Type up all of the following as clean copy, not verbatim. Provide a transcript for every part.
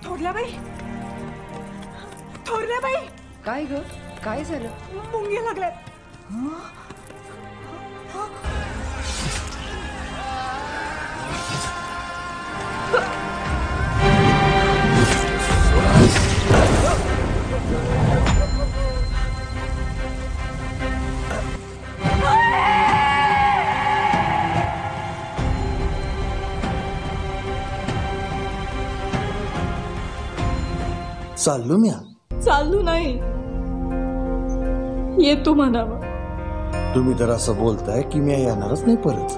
थोरल्याबाई, थोरल्याबाई, काय ग, काय झालं? मुंग्या लागल्यात. चाललो मी. चालू नाही, येतो म्हणावं. तुम्ही तर असं बोलताय की मी येणारच नाही परत.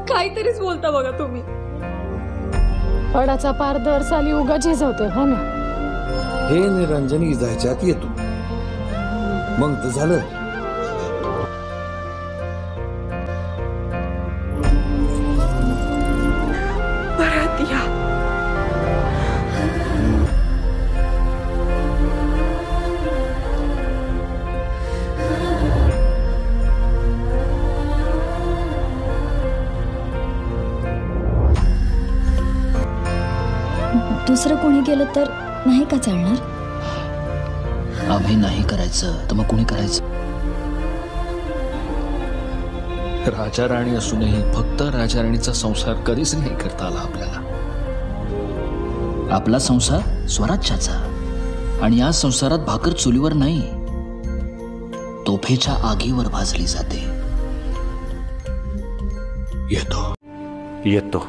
काहीतरीच बोलता बघा तुम्ही. पडाचा पार दर साली उगा झिजवते हो ना. हे निरंजन जायच्या आत येतो, मग तर झालं. परत या. दुसरं कोणी केलं तर नाही का चालणार? आम्ही नाही करायचं तर मग कोणी करायचं? राजा राणी असूनही फक्त राजा राणीचा संसार कधीच नाही करता आला आपल्याला. आपला संसार स्वराज्याचा, आणि या संसारात भाकर चुलीवर नाही, तोफेच्या आगीवर भाजली जाते. येतो.